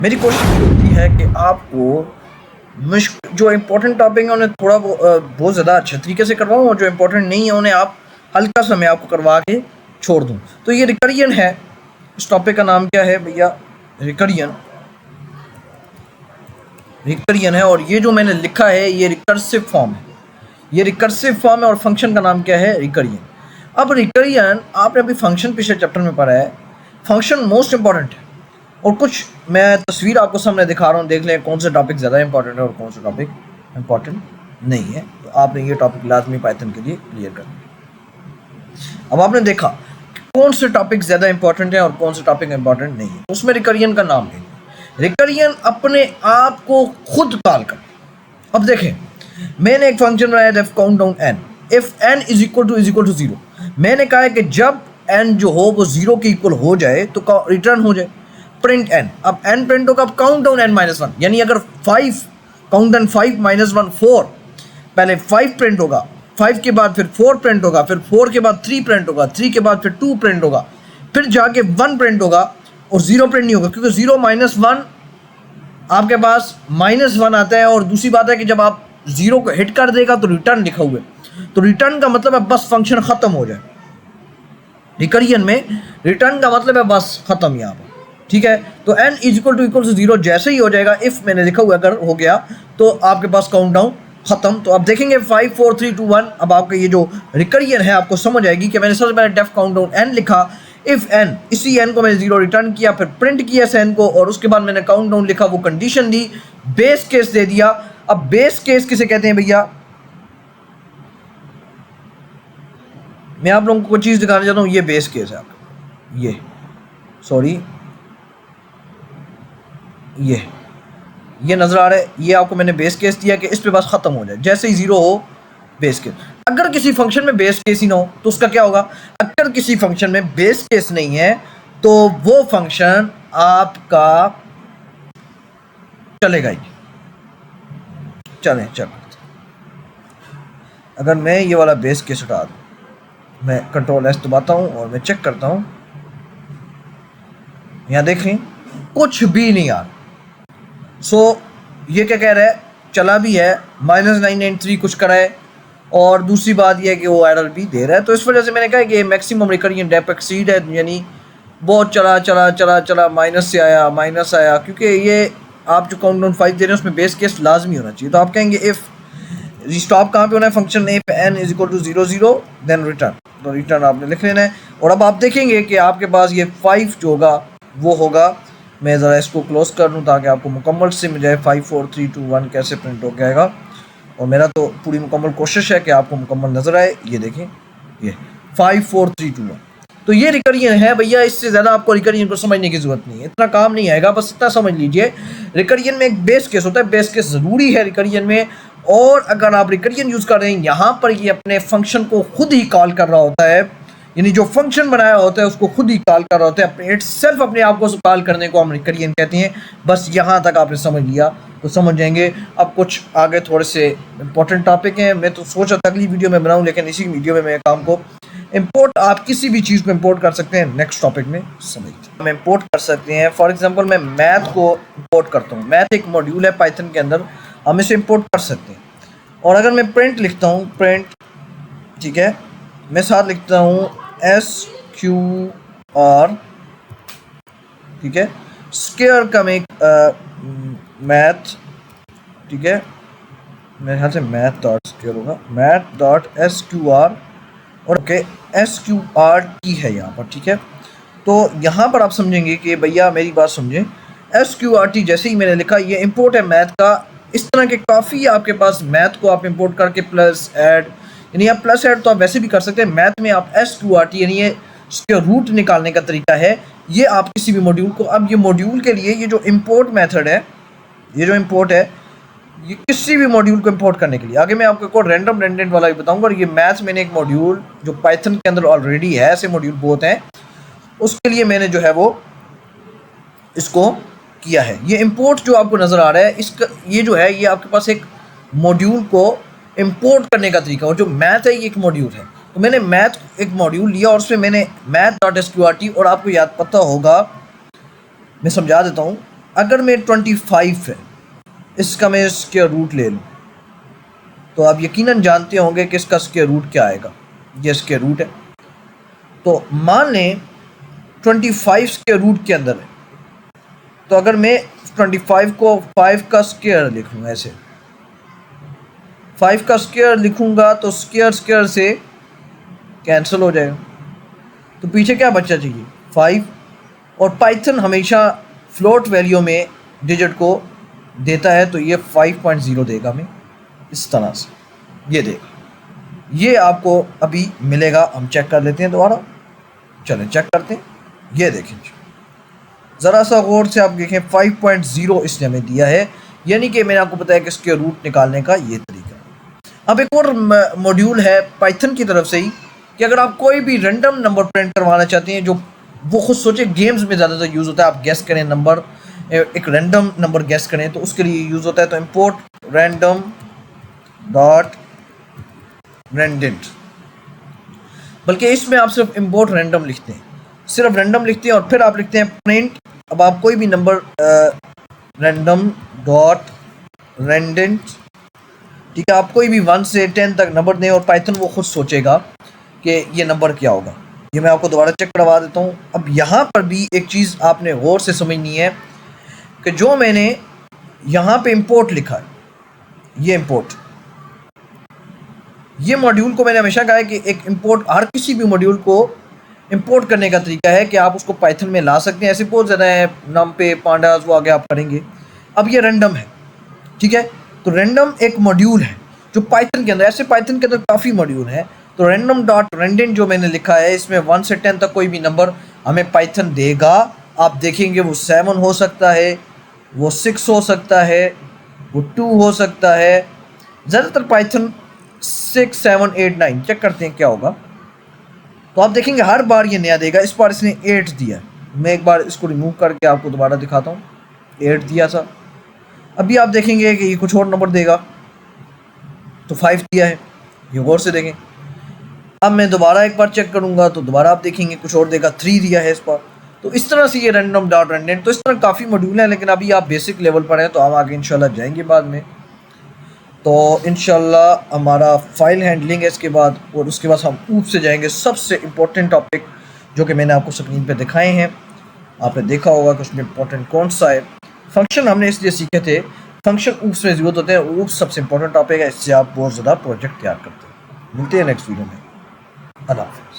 मेरी कोशिश होती है कि आपको जो इम्पोर्टेंट टॉपिक है उन्हें थोड़ा बहुत ज़्यादा अच्छे तरीके से करवाऊँ, और जो इम्पोर्टेंट नहीं है उन्हें आप हल्का सा मैं आपको करवा के छोड़ दूँ। तो ये रिकरियन है, इस टॉपिक का नाम क्या है भैया? रिकरियन है, और ये जो मैंने लिखा है ये रिकर्सिव फॉर्म है, ये रिकर्सिव फॉर्म है, और फंक्शन का नाम क्या है? रिकरियन। अब रिकरियन आपने अभी फंक्शन पिछले चैप्टर में पढ़ा है, फंक्शन मोस्ट इंपॉर्टेंट है, और कुछ मैं तस्वीर आपको सामने दिखा रहा हूँ, देख लें कौन सा टॉपिक ज़्यादा इंपॉर्टेंट है और कौन सा टॉपिक इंपॉर्टेंट नहीं है। तो आपने ये टॉपिक लाजमी पाइथन के लिए क्लियर करना है। अब आपने देखा कौन से टॉपिक ज़्यादा इंपॉर्टेंट है और कौन से टॉपिक इंपॉर्टेंट नहीं है, उसमें रिकरियन का नाम है। रिकरियन अपने आप को खुद कॉल कर। अब देखें, मैंने एक फंक्शन बनाया था count down n, if n is equal to 0। मैंने कहा है कि जब n जो हो वो 0 के इक्वल हो जाए तो रिटर्न हो जाए प्रिंट n। अब n प्रिंट होगा, अब काउंट डाउन n -1, यानी अगर 5 काउंट डाउन 5 -1 4, पहले 5 प्रिंट होगा, 5 के बाद फिर 4 प्रिंट होगा, फिर 4 के बाद 3 प्रिंट होगा, 3 के बाद फिर 2 प्रिंट होगा, फिर जाके 1 प्रिंट होगा, और 0 प्रिंट नहीं होगा, क्योंकि 0 -1 आपके पास -1 आता है। और दूसरी बात है कि जब आप 0 को हिट कर देगा तो रिटर्न लिखा हुआ है, तो रिटर्न का मतलब है बस फंक्शन ख़त्म हो जाए। रिकरियन में रिटर्न का मतलब है बस ख़त्म यहाँ पर, ठीक है। तो n इक्वल टू 0 जैसे ही हो जाएगा, इफ़ मैंने लिखा हुआ अगर हो गया तो आपके पास काउंट डाउन ख़त्म। तो आप देखेंगे 5 4 3 2 1, अब आपका ये जो रिकरियन है आपको समझ आएगी कि मैंने सबसे पहले डेफ काउंट डाउन n लिखा, इफ़ n, इसी n को मैंने 0 रिटर्न किया, फिर प्रिंट किया इस n को, और उसके बाद मैंने काउंट डाउन लिखा, वो कंडीशन दी, बेस केस दे दिया। अब बेस केस किसे कहते हैं भैया? मैं आप लोगों को कोई चीज़ दिखाना चाहता हूँ, ये बेस केस है आपका, ये सॉरी ये नज़र आ रहा है, ये आपको मैंने बेस केस दिया कि इस पे बस ख़त्म हो जाए, जैसे ही 0 हो बेस केस। अगर किसी फंक्शन में बेस केस ही ना हो तो उसका क्या होगा? अगर किसी फंक्शन में बेस केस नहीं है तो वो फंक्शन आपका चलेगा ही। चलें अगर मैं ये वाला बेस केस हटा दूँ, मैं कंट्रोल S दबाता हूँ और मैं चेक करता हूँ, यहाँ देखें कुछ भी नहीं आ रहा। सो ये क्या कह रहा है? चला भी है, -993 कुछ करा है, और दूसरी बात यह है कि वो एरर भी दे रहा है। तो इस वजह से मैंने कहा कि मैक्सिमम रिकरियन डेप एक्सीड है, यानी बहुत चला माइनस से आया, माइनस आया, क्योंकि ये आप जो काउंट डाउन 5 दे रहे हैं उसमें बेस केस लाजमी होना चाहिए। तो आप कहेंगे इफ़ स्टॉप कहाँ पे होना है? Function if n is equal to 0 then return, तो रिटर्न आपने लिख लेना है। और अब आप देखेंगे कि आपके पास ये 5 जो होगा वो होगा, मैं ज़रा इसको क्लोज कर लूँ ताकि आपको मुकम्मल से मिल जाए 5 4 3 2 1 कैसे प्रिंट हो जाएगा। और मेरा तो पूरी मुकम्मल कोशिश है कि आपको मुकम्मल नज़र आए। ये देखें, ये 5 4 3 2 1, तो ये रिकरियन है भैया। इससे ज़्यादा आपको रिकरियन को समझने की ज़रूरत नहीं है, इतना काम नहीं आएगा, बस इतना समझ लीजिए। रिकरियन में एक बेस केस होता है, बेस केस ज़रूरी है रिकरियन में। और अगर आप रिकरियन यूज़ कर रहे हैं, यहाँ पर ये अपने फंक्शन को खुद ही कॉल कर रहा होता है, यानी जो फंक्शन बनाया होता है उसको खुद ही कॉल कर रहा होता है, अपने इटसेल्फ अपने आप को कॉल करने को हम रिकरियन कहते हैं। बस यहाँ तक आपने समझ लिया तो समझ जाएंगे। अब कुछ आगे थोड़े से इंपॉर्टेंट टॉपिक हैं, मैं तो सोचा था अगली वीडियो में बनाऊँ, लेकिन इसी वीडियो में मैं काम को इंपोर्ट, आप किसी भी चीज़ को इंपोर्ट कर सकते हैं, नेक्स्ट टॉपिक में समझते हैं। हम इंपोर्ट कर सकते हैं, फॉर एग्जांपल मैं मैथ को इंपोर्ट करता हूँ, मैथ एक मॉड्यूल है पाइथन के अंदर, हम इसे इंपोर्ट कर सकते हैं। और अगर मैं प्रिंट लिखता हूँ, प्रिंट, ठीक है, मैं साथ लिखता हूँ SQR, ठीक है, स्क्वायर का मैं मैथ, ठीक है, मेरे ख्याल से मैथ डॉट स्क्वायर होगा, मैथ डॉट SQR, और ओके SQRT है यहाँ पर, ठीक है। तो यहाँ पर आप समझेंगे कि भैया मेरी बात समझें, SQRT जैसे ही मैंने लिखा, ये इंपोर्ट है मैथ का। इस तरह के काफ़ी आपके पास मैथ को आप इंपोर्ट करके प्लस ऐड, यानी आप प्लस ऐड तो आप वैसे भी कर सकते हैं, मैथ में आप SQRT यानी ये स्क्वायर रूट निकालने का तरीका है, ये आप किसी भी मॉड्यूल को, अब ये मॉड्यूल के लिए ये जो इंपोर्ट मेथड है, ये जो इंपोर्ट है, ये किसी भी मॉड्यूल को इंपोर्ट करने के लिए, आगे मैं आपको एक रैंडम रेंडेंट वाला भी बताऊंगा। और ये मैथ्स मैंने एक मॉड्यूल जो पाइथन के अंदर ऑलरेडी है, ऐसे मॉड्यूल बहुत हैं, उसके लिए मैंने जो है वो इसको किया है। ये इंपोर्ट जो आपको नज़र आ रहा है, इसका ये जो है, ये आपके पास एक मॉड्यूल को इंपोर्ट करने का तरीका, और जो मैथ है ये एक मॉड्यूल है। तो मैंने मैथ एक मॉड्यूल लिया और उसमें मैंने मैथ डॉट SQRT, और आपको याद पता होगा, मैं समझा देता हूँ, अगर मैं 25 है इसका मैं स्क्वायर रूट ले लूँ तो आप यकीनन जानते होंगे कि इसका स्क्वायर रूट क्या आएगा। ये स्क्वायर रूट है, तो मान लें 25 स्क्वायर रूट के अंदर है, तो अगर मैं 25 को 5 का स्क्वायर लिख लूँ, ऐसे 5 का स्क्वायर लिखूंगा तो स्क्वायर स्क्वायर से कैंसिल हो जाएगा, तो पीछे क्या बच्चा चाहिए 5। और पाइथन हमेशा फ्लोट वैल्यू में डिजिट को देता है, तो ये 5.0 देगा हमें इस तरह से, ये देगा, ये आपको अभी मिलेगा। हम चेक कर लेते हैं दोबारा, चलें चेक करते हैं। ये देखें ज़रा सा गौर से आप देखें 5.0 इसने हमें दिया है, यानी कि मैंने आपको बताया कि इसके रूट निकालने का ये तरीका। अब एक और मॉड्यूल है पाइथन की तरफ से ही कि अगर आप कोई भी रैंडम नंबर प्रिंट करवाना चाहते हैं, जो वो खुद सोचे गेम्स में ज़्यादातर यूज़ होता है, आप गेस करें नंबर, एक रैंडम नंबर गेस करें, तो उसके लिए यूज़ होता है। तो इंपोर्ट रैंडम डॉट रेंडेंट, बल्कि इसमें आप सिर्फ इंपोर्ट रैंडम लिखते हैं, सिर्फ रैंडम लिखते हैं और फिर आप लिखते हैं प्रिंट। अब आप कोई भी नंबर रैंडम डॉट रेंडेंट, ठीक है, आप कोई भी 1 से 10 तक नंबर दें और पाइथन वो खुद सोचेगा कि ये नंबर क्या होगा। ये मैं आपको दोबारा चेक करवा देता हूँ। अब यहाँ पर भी एक चीज़ आपने गौर से समझनी है कि जो मैंने यहाँ पे इंपोर्ट लिखा है, ये इंपोर्ट, ये मॉड्यूल को मैंने हमेशा कहा है कि एक इंपोर्ट, हर किसी भी मॉड्यूल को इंपोर्ट करने का तरीका है कि आप उसको पाइथन में ला सकते हैं। ऐसे बहुत ज़्यादा है, नमपे पांडास वो आगे आप करेंगे। अब ये रैंडम है, ठीक है, तो रैंडम एक मॉड्यूल है जो पाइथन के अंदर, ऐसे पाइथन के अंदर काफ़ी मॉड्यूल हैं। तो रैंडम डॉट रेंडेंट जो मैंने लिखा है, इसमें 1 से 10 तक कोई भी नंबर हमें पाइथन देगा। आप देखेंगे वो 7 हो सकता है, वो 6 हो सकता है, वो 2 हो सकता है। ज़्यादातर पाइथन 6, 7, 8, 9 चेक करते हैं क्या होगा, तो आप देखेंगे हर बार ये नया देगा। इस बार इसने 8 दिया है, मैं एक बार इसको रिमूव करके आपको दोबारा दिखाता हूँ। 8 दिया था, अभी आप देखेंगे कि ये कुछ और नंबर देगा, तो 5 दिया है, ये गौर से देखें। अब मैं दोबारा एक बार चेक करूँगा तो दोबारा आप देखेंगे कुछ और देगा, 3 दिया है इस बार। तो इस तरह से ये रैंडम डॉट रेंडेंट, तो इस तरह काफ़ी मॉड्यूल हैं, लेकिन अभी आप बेसिक लेवल पर हैं, तो हम आगे इंशाल्लाह जाएंगे बाद में। तो इंशाल्लाह हमारा फाइल हैंडलिंग है इसके बाद, और उसके बाद हम ऊप से जाएंगे सबसे इम्पोर्टेंट टॉपिक जो कि मैंने आपको स्क्रीन पे दिखाए हैं। आपने देखा होगा कि उसमें इम्पोर्टेंट कौन सा है। फंक्शन हमने इसलिए सीखे थे, फंक्शन ऊप्स में ज़रूरत होते हैं, ऊप्स सबसे इम्पोर्टेंट टॉपिक है, इससे आप बहुत ज़्यादा प्रोजेक्ट तैयार करते हैं। मिलते हैं नेक्स्ट वीडियो में, अल्लाह हाफ़िज़।